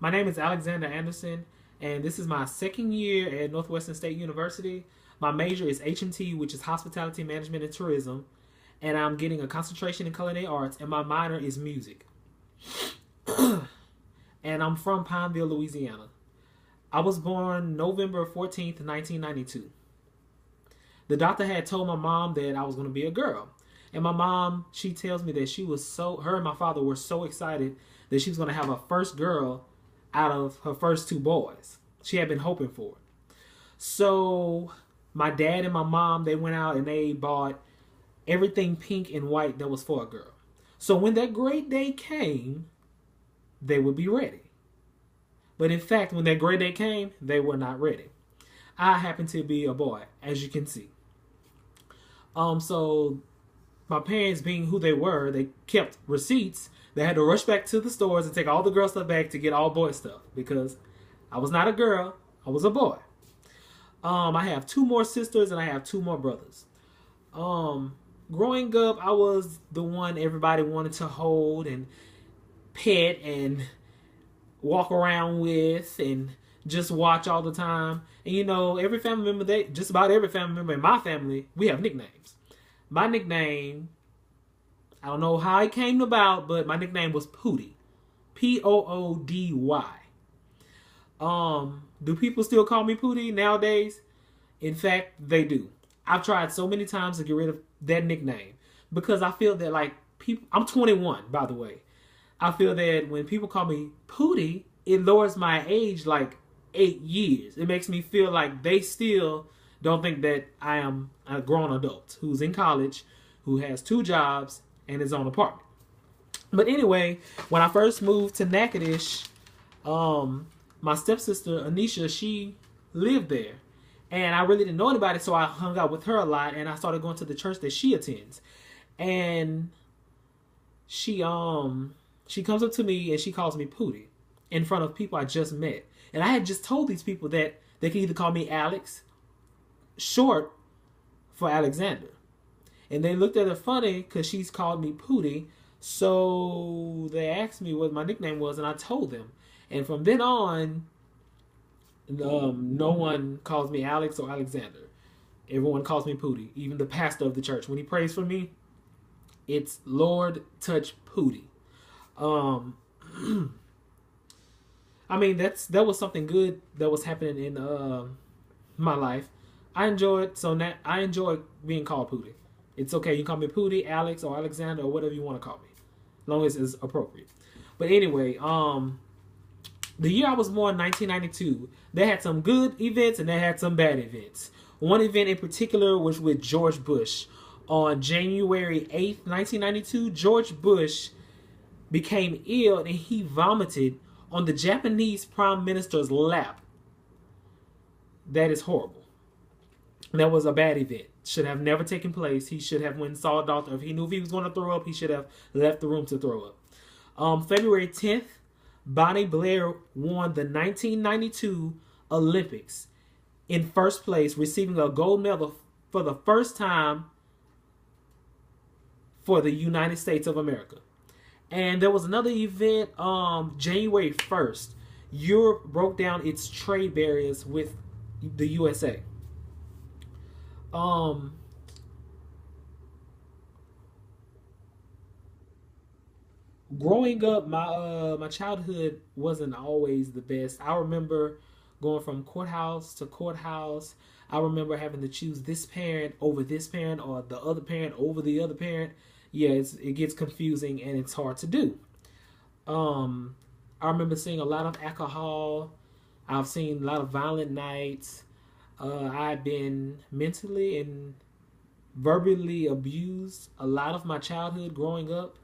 My name is Alexander Anderson, and this is my second year at Northwestern State University. My major is HMT, which is Hospitality Management and Tourism, and I'm getting a concentration in culinary arts, and my minor is music. And I'm from Pineville, Louisiana. I was born November 14th, 1992. The doctor had told my mom that I was going to be a girl. And my mom, she tells me that her and my father were so excited that she was going to have a first girl out of her first two boys. She had been hoping for it. So my dad and my mom, they went out and they bought everything pink and white that was for a girl. So when that great day came, they would be ready. But in fact, when that great day came, they were not ready. I happened to be a boy, as you can see. So my parents, being who they were, they kept receipts. They had to rush back to the stores and take all the girl stuff back to get all boy stuff because I was not a girl, I was a boy. I have two more sisters and I have two more brothers. Growing up, I was the one everybody wanted to hold and pet and walk around with and just watch all the time. And you know, every family member, just about every family member in my family, we have nicknames. My nickname, I don't know how it came about, but my nickname was Poody. Poody. Do people still call me Poody nowadays? In fact, they do. I've tried so many times to get rid of that nickname because I feel that I'm 21, by the way. I feel that when people call me Poody, it lowers my age 8 years. It makes me feel like they still don't think that I am a grown adult who's in college, who has two jobs, and his own apartment. But anyway, when I first moved to Natchitoches, my stepsister, Anisha, she lived there. And I really didn't know anybody, so I hung out with her a lot, and I started going to the church that she attends. And she comes up to me and she calls me Poody in front of people I just met. And I had just told these people that they could either call me Alex, short for Alexander. And they looked at her funny because she's called me Poody. So they asked me what my nickname was, and I told them. And from then on, no one calls me Alex or Alexander. Everyone calls me Poody. Even the pastor of the church, when he prays for me, it's Lord touch Poody. I mean, that was something good that was happening in my life. I enjoy being called Poody. It's okay. You can call me Poody, Alex, or Alexander, or whatever you want to call me, as long as it's appropriate. But anyway, the year I was born, 1992, they had some good events and they had some bad events. One event in particular was with George Bush. On January 8th, 1992, George Bush became ill and he vomited on the Japanese Prime Minister's lap. That is horrible. That was a bad event. Should have never taken place. He should have went and saw a doctor. If he knew if he was going to throw up, he should have left the room to throw up. February 10th, Bonnie Blair won the 1992 Olympics in first place, receiving a gold medal for the first time for the United States of America. And there was another event, January 1st. Europe broke down its trade barriers with the USA. Growing up, my childhood wasn't always the best. I remember going from courthouse to courthouse. I remember having to choose this parent over this parent or the other parent over the other parent. Yeah, it gets confusing and it's hard to do. I remember seeing a lot of alcohol. I've seen a lot of violent nights. I've been mentally and verbally abused a lot of my childhood growing up.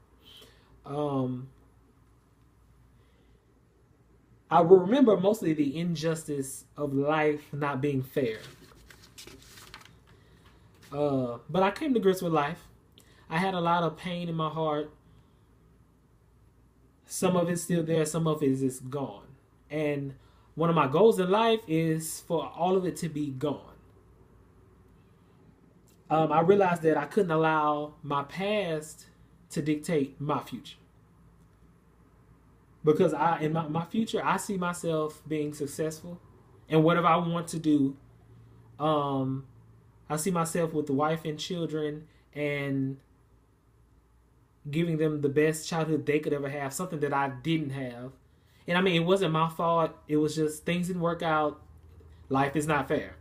I will remember mostly the injustice of life not being fair. But I came to grips with life. I had a lot of pain in my heart. Some of it's still there, some of it is gone. And one of my goals in life is for all of it to be gone. I realized that I couldn't allow my past to dictate my future. because in my future I see myself being successful, and whatever I want to do, um, I see myself with the wife and children and giving them the best childhood they could ever have, something that I didn't have. And I mean, it wasn't my fault. It was just things didn't work out. Life is not fair.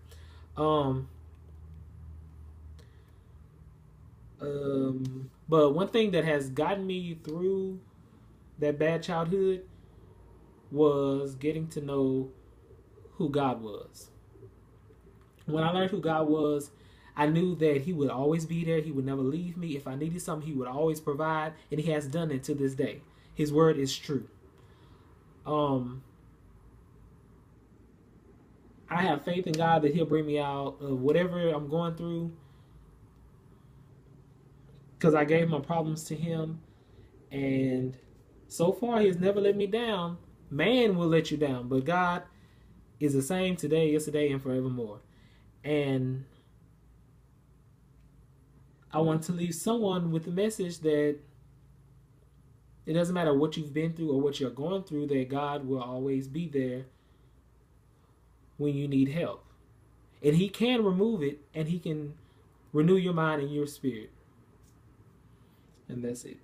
Um, but one thing that has gotten me through that bad childhood was getting to know who God was. When I learned who God was, I knew that He would always be there. He would never leave me. If I needed something, He would always provide, and He has done it to this day. His word is true. Um, I have faith in God that He'll bring me out of whatever I'm going through because I gave my problems to Him, and so far He has never let me down. Man will let you down, but God is the same today, yesterday, and forevermore. And I want to leave someone with the message that it doesn't matter what you've been through or what you're going through, that God will always be there when you need help. And He can remove it, and He can renew your mind and your spirit. And that's it.